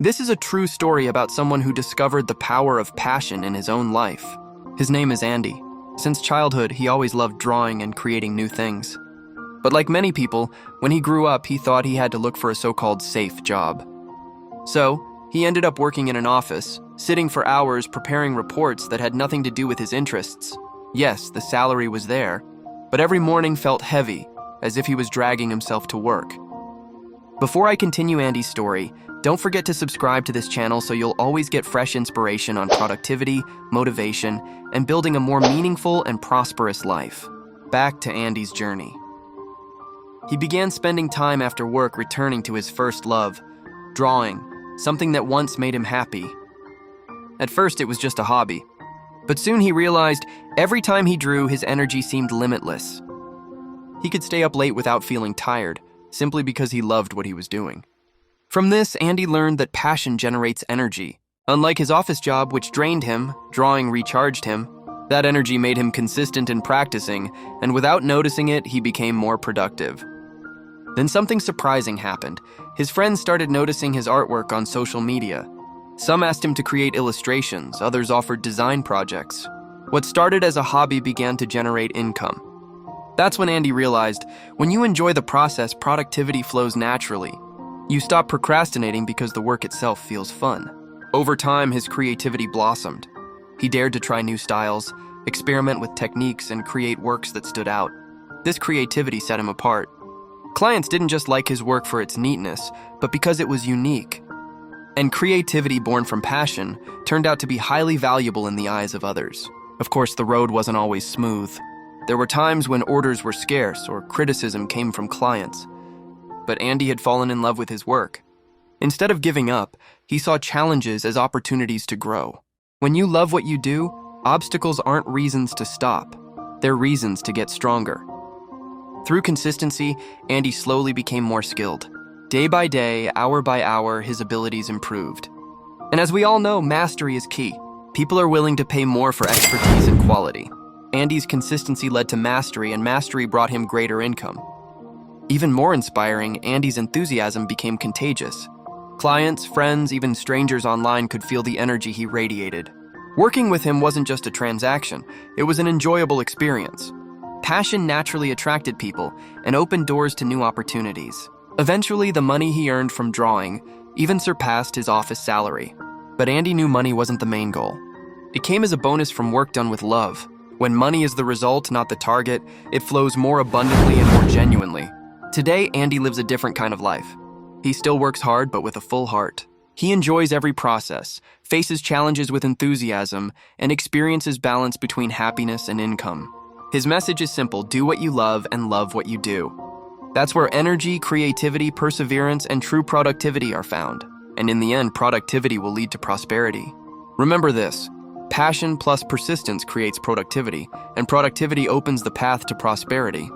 This is a true story about someone who discovered the power of passion in his own life. His name is Andi. Since childhood, he always loved drawing and creating new things. But like many people, when he grew up, he thought he had to look for a so-called safe job. So, he ended up working in an office, sitting for hours preparing reports that had nothing to do with his interests. Yes, the salary was there, but every morning felt heavy, as if he was dragging himself to work. Before I continue Andi's story, don't forget to subscribe to this channel so you'll always get fresh inspiration on productivity, motivation, and building a more meaningful and prosperous life. Back to Andi's journey. He began spending time after work returning to his first love, drawing, something that once made him happy. At first, it was just a hobby, but soon he realized every time he drew, his energy seemed limitless. He could stay up late without feeling tired, simply because he loved what he was doing. From this, Andi learned that passion generates energy. Unlike his office job, which drained him, drawing recharged him. That energy made him consistent in practicing, and without noticing it, he became more productive. Then something surprising happened. His friends started noticing his artwork on social media. Some asked him to create illustrations, others offered design projects. What started as a hobby began to generate income. That's when Andi realized, when you enjoy the process, productivity flows naturally. You stop procrastinating because the work itself feels fun. Over time, his creativity blossomed. He dared to try new styles, experiment with techniques, and create works that stood out. This creativity set him apart. Clients didn't just like his work for its neatness, but because it was unique. And creativity born from passion turned out to be highly valuable in the eyes of others. Of course, the road wasn't always smooth. There were times when orders were scarce or criticism came from clients. But Andi had fallen in love with his work. Instead of giving up, he saw challenges as opportunities to grow. When you love what you do, obstacles aren't reasons to stop. They're reasons to get stronger. Through consistency, Andi slowly became more skilled. Day by day, hour by hour, his abilities improved. And as we all know, mastery is key. People are willing to pay more for expertise and quality. Andi's consistency led to mastery, and mastery brought him greater income. Even more inspiring, Andi's enthusiasm became contagious. Clients, friends, even strangers online could feel the energy he radiated. Working with him wasn't just a transaction, it was an enjoyable experience. Passion naturally attracted people and opened doors to new opportunities. Eventually, the money he earned from drawing even surpassed his office salary. But Andi knew money wasn't the main goal. It came as a bonus from work done with love. When money is the result, not the target, it flows more abundantly and more genuinely. Today, Andi lives a different kind of life. He still works hard, but with a full heart. He enjoys every process, faces challenges with enthusiasm, and experiences balance between happiness and income. His message is simple: do what you love and love what you do. That's where energy, creativity, perseverance, and true productivity are found. And in the end, productivity will lead to prosperity. Remember this: passion plus persistence creates productivity, and productivity opens the path to prosperity.